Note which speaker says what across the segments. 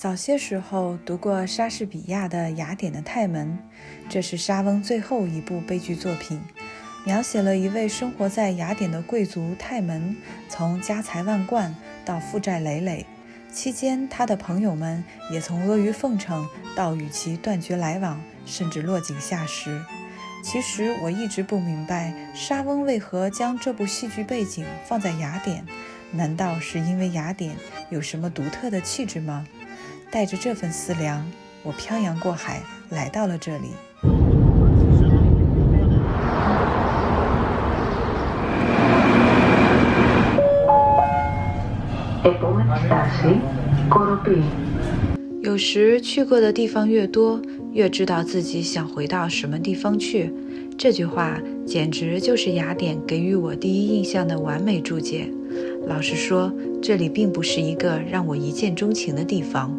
Speaker 1: 早些时候读过莎士比亚的《雅典的泰门》，这是莎翁最后一部悲剧作品，描写了一位生活在雅典的贵族泰门，从家财万贯到负债累累，期间他的朋友们也从阿谀奉承到与其断绝来往，甚至落井下石。其实我一直不明白，莎翁为何将这部戏剧背景放在雅典，难道是因为雅典有什么独特的气质吗？带着这份思量，我漂洋过海来到了这里。有时去过的地方越多，越知道自己想回到什么地方去。这句话简直就是雅典给予我第一印象的完美注解。老实说，这里并不是一个让我一见钟情的地方。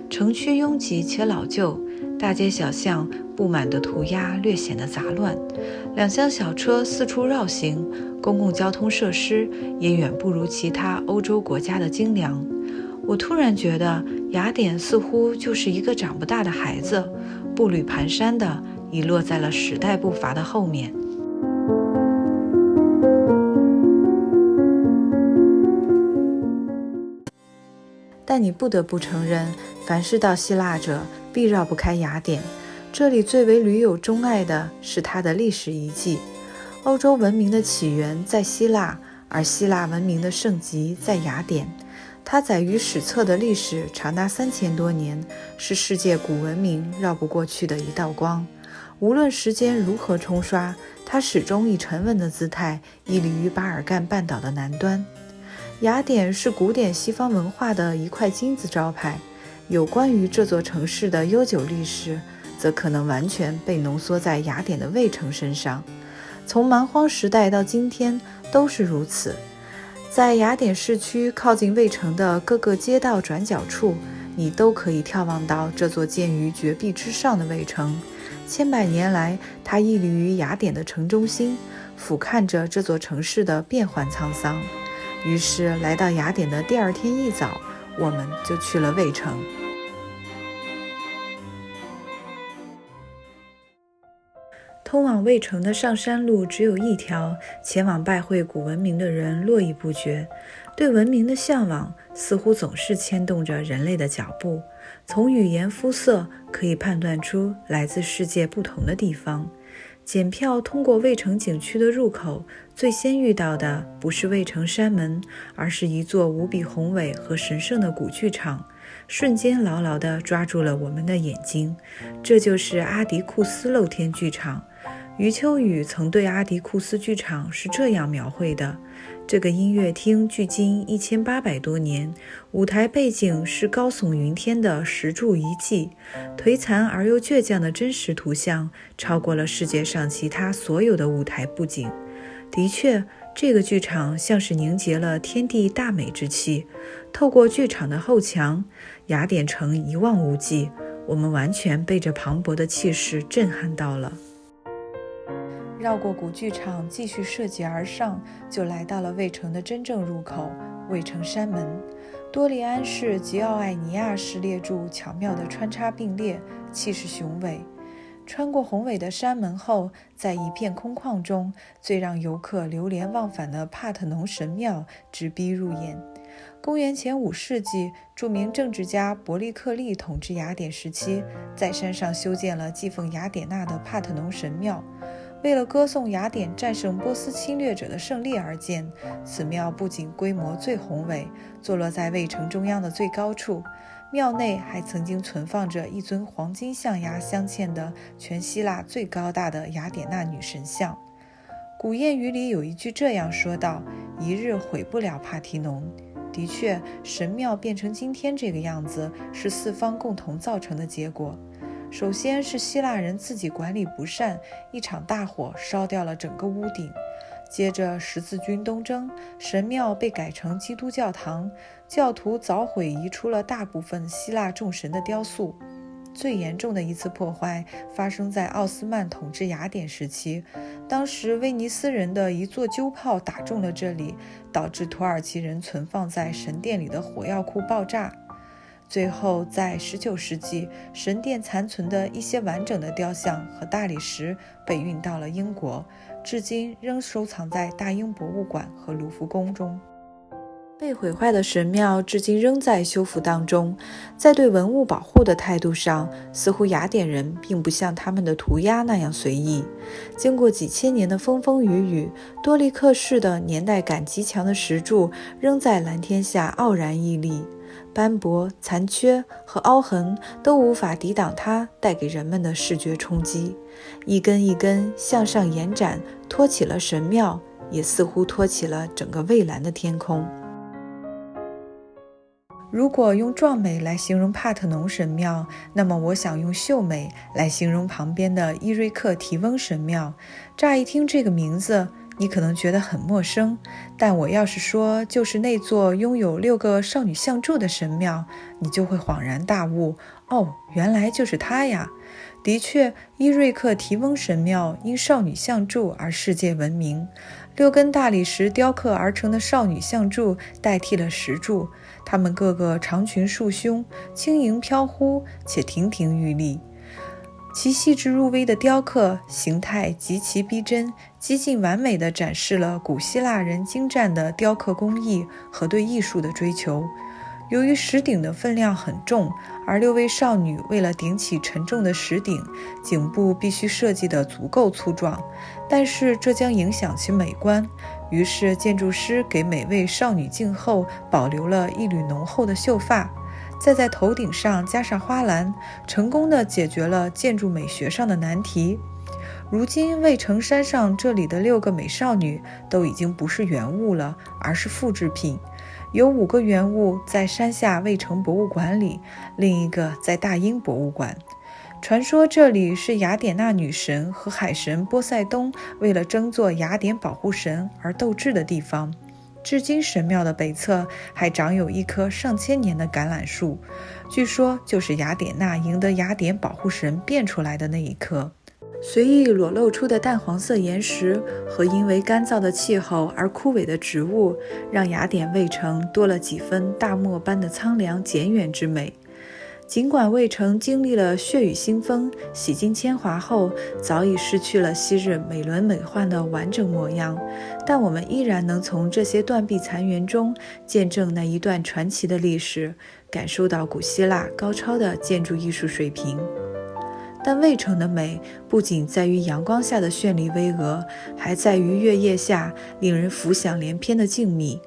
Speaker 1: 城区拥挤且老旧，大街小巷布满的涂鸦略显得杂乱，两厢小车四处绕行，公共交通设施也远不如其他欧洲国家的精良。我突然觉得雅典似乎就是一个长不大的孩子，步履蹒跚地遗落在了时代步伐的后面。但你不得不承认，凡是到希腊者必绕不开雅典。这里最为驴友钟爱的是它的历史遗迹。欧洲文明的起源在希腊，而希腊文明的盛极在雅典。它载于史册的历史长达3000多年，是世界古文明绕不过去的一道光。无论时间如何冲刷，它始终以沉稳的姿态屹立于巴尔干半岛的南端。雅典是古典西方文化的一块金字招牌，有关于这座城市的悠久历史，则可能完全被浓缩在雅典的卫城身上。从蛮荒时代到今天都是如此。在雅典市区靠近卫城的各个街道转角处，你都可以眺望到这座建于绝壁之上的卫城。千百年来，它屹立于雅典的城中心，俯瞰着这座城市的变幻沧桑。于是来到雅典的第二天一早，我们就去了卫城。通往卫城的上山路只有一条，前往拜会古文明的人络绎不绝。对文明的向往似乎总是牵动着人类的脚步，从语言肤色可以判断出来自世界不同的地方。检票通过卫城景区的入口，最先遇到的不是卫城山门，而是一座无比宏伟和神圣的古剧场，瞬间牢牢地抓住了我们的眼睛。这就是阿迪库斯露天剧场。余秋雨曾对阿迪库斯剧场是这样描绘的：这个音乐厅距今1800多年，舞台背景是高耸云天的石柱遗迹，颓残而又倔强的真实图像超过了世界上其他所有的舞台布景。的确，这个剧场像是凝结了天地大美之气。透过剧场的后墙，雅典城一望无际，我们完全被这磅礴的气势震撼到了。绕过古剧场继续涉级而上，就来到了卫城的真正入口——卫城山门。多利安式及奥艾尼亚式列柱巧妙地穿插并列，气势雄伟。穿过宏伟的山门后，在一片空旷中，最让游客流连忘返的帕特农神庙直逼入眼。公元前5世纪，著名政治家伯利克利统治雅典时期，在山上修建了祭奉雅典娜的帕特农神庙。为了歌颂雅典战胜波斯侵略者的胜利而建，此庙不仅规模最宏伟，坐落在卫城中央的最高处，庙内还曾经存放着一尊黄金象牙镶嵌的全希腊最高大的雅典娜女神像。古谚语里有一句这样说道：一日毁不了帕提农。的确，神庙变成今天这个样子，是四方共同造成的结果。首先是希腊人自己管理不善，一场大火烧掉了整个屋顶。接着十字军东征，神庙被改成基督教堂，教徒凿毁移出了大部分希腊众神的雕塑。最严重的一次破坏发生在奥斯曼统治雅典时期，当时威尼斯人的一座鸠炮打中了这里，导致土耳其人存放在神殿里的火药库爆炸。最后在19世纪，神殿残存的一些完整的雕像和大理石被运到了英国，至今仍收藏在大英博物馆和卢浮宫中。被毁坏的神庙至今仍在修复当中，在对文物保护的态度上，似乎雅典人并不像他们的涂鸦那样随意。经过几千年的风风雨雨，多利克式的年代感极强的石柱仍在蓝天下傲然屹立，斑驳、残缺和凹痕都无法抵挡它带给人们的视觉冲击。一根一根向上延展，托起了神庙，也似乎托起了整个蔚蓝的天空。如果用壮美来形容帕特农神庙，那么我想用秀美来形容旁边的伊瑞克提翁神庙。乍一听这个名字，你可能觉得很陌生，但我要是说就是那座拥有6个少女像柱的神庙，你就会恍然大悟，哦，原来就是它呀。的确，伊瑞克提翁神庙因少女像柱而世界闻名。6根大理石雕刻而成的少女像柱代替了石柱，它们个个长裙束胸，轻盈飘忽且亭亭玉立。其细致入微的雕刻形态极其逼真，几近完美地展示了古希腊人精湛的雕刻工艺和对艺术的追求。由于石鼎的分量很重，而6位少女为了顶起沉重的石鼎，颈部必须设计得足够粗壮，但是这将影响其美观。于是建筑师给每位少女颈后保留了一缕浓厚的秀发，再在头顶上加上花篮，成功地解决了建筑美学上的难题。如今渭城山上这里的6个美少女都已经不是原物了，而是复制品。有5个原物在山下渭城博物馆里，另一个在大英博物馆。传说这里是雅典娜女神和海神波塞冬为了争做雅典保护神而斗智的地方。至今神庙的北侧还长有一棵上千年的橄榄树，据说就是雅典娜赢得雅典保护神变出来的那一棵。随意裸露出的淡黄色岩石和因为干燥的气候而枯萎的植物，让雅典卫城多了几分大漠般的苍凉简远之美。尽管卫城经历了血雨腥风，洗尽铅华后早已失去了昔日美轮美奂的完整模样，但我们依然能从这些断壁残垣中见证那一段传奇的历史，感受到古希腊高超的建筑艺术水平。但卫城的美不仅在于阳光下的绚丽巍峨，还在于月夜下令人浮想联翩的静谧。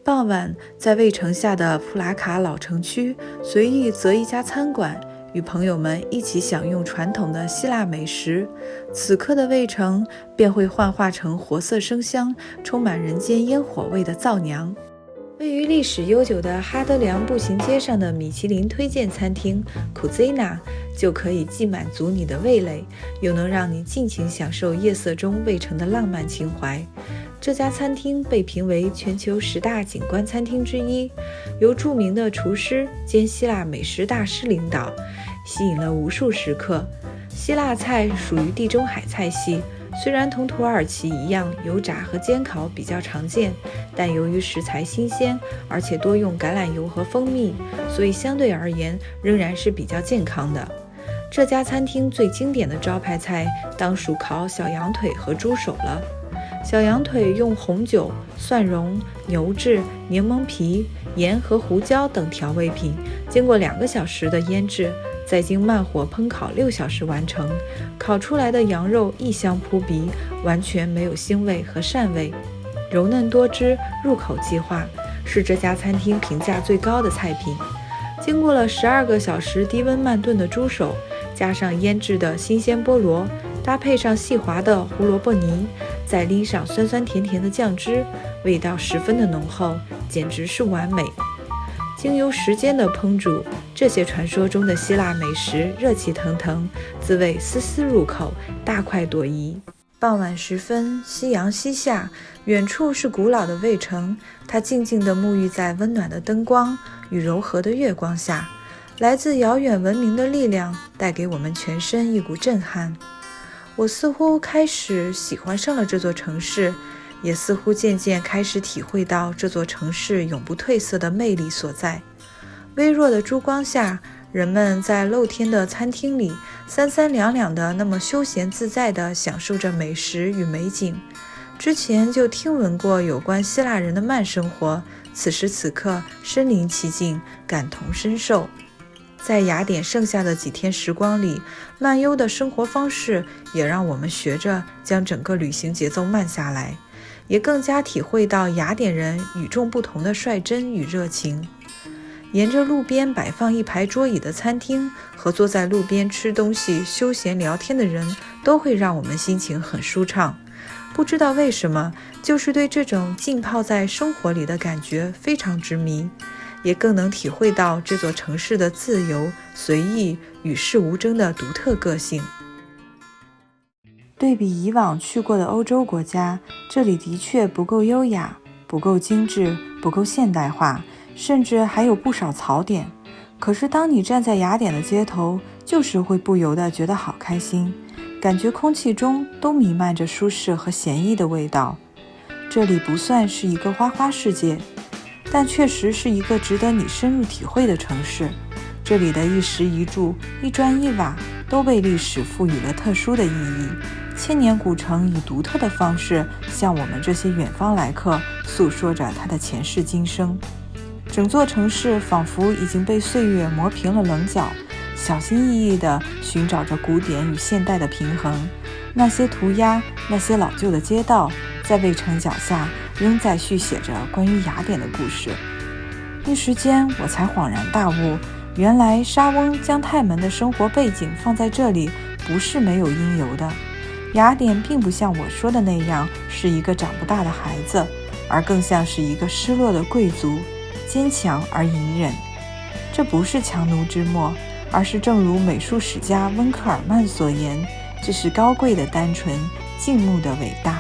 Speaker 1: 傍晚，在卫城下的普拉卡老城区随意择一家餐馆，与朋友们一起享用传统的希腊美食，此刻的卫城便会幻化成活色生香、充满人间烟火味的灶娘。位于历史悠久的哈德良步行街上的米其林推荐餐厅 Cucina 就可以既满足你的味蕾，又能让你尽情享受夜色中卫城的浪漫情怀。这家餐厅被评为全球10大景观餐厅之一，由著名的厨师兼希腊美食大师领导，吸引了无数食客。希腊菜属于地中海菜系，虽然同土耳其一样油炸和煎烤比较常见，但由于食材新鲜，而且多用橄榄油和蜂蜜，所以相对而言仍然是比较健康的。这家餐厅最经典的招牌菜当属烤小羊腿和猪手了。小羊腿用红酒、蒜蓉、牛至、柠檬皮、盐和胡椒等调味品，经过2个小时的腌制，再经慢火烹烤6小时完成。烤出来的羊肉异香扑鼻，完全没有腥味和膻味，柔嫩多汁，入口即化，是这家餐厅评价最高的菜品。经过了12个小时低温慢炖的猪手，加上腌制的新鲜菠萝，搭配上细滑的胡萝卜泥，再淋上酸酸甜甜的酱汁，味道十分的浓厚，简直是完美。经由时间的烹煮，这些传说中的希腊美食热气腾腾，滋味丝丝入口，大快朵颐。傍晚时分，夕阳西下，远处是古老的卫城，它静静地沐浴在温暖的灯光与柔和的月光下，来自遥远文明的力量带给我们全身一股震撼。我似乎开始喜欢上了这座城市，也似乎渐渐开始体会到这座城市永不褪色的魅力所在。微弱的烛光下，人们在露天的餐厅里三三两两的那么休闲自在地享受着美食与美景。之前就听闻过有关希腊人的慢生活，此时此刻身临其境，感同身受。在雅典剩下的几天时光里，慢悠的生活方式也让我们学着将整个旅行节奏慢下来，也更加体会到雅典人与众不同的率真与热情。沿着路边摆放一排桌椅的餐厅和坐在路边吃东西休闲聊天的人，都会让我们心情很舒畅。不知道为什么，就是对这种浸泡在生活里的感觉非常执迷，也更能体会到这座城市的自由、随意、与世无争的独特个性。对比以往去过的欧洲国家，这里的确不够优雅，不够精致，不够现代化，甚至还有不少槽点。可是当你站在雅典的街头，就是会不由得觉得好开心，感觉空气中都弥漫着舒适和闲逸的味道。这里不算是一个花花世界，但确实是一个值得你深入体会的城市。这里的一石一柱、一砖一瓦都被历史赋予了特殊的意义。千年古城以独特的方式向我们这些远方来客诉说着它的前世今生。整座城市仿佛已经被岁月磨平了棱角，小心翼翼地寻找着古典与现代的平衡。那些涂鸦，那些老旧的街道，在卫城脚下仍在续写着关于雅典的故事。一时间我才恍然大悟，原来莎翁将泰门的生活背景放在这里不是没有因由的。雅典并不像我说的那样是一个长不大的孩子，而更像是一个失落的贵族，坚强而隐忍。这不是强弩之末，而是正如美术史家温克尔曼所言，这是高贵的单纯，静穆的伟大。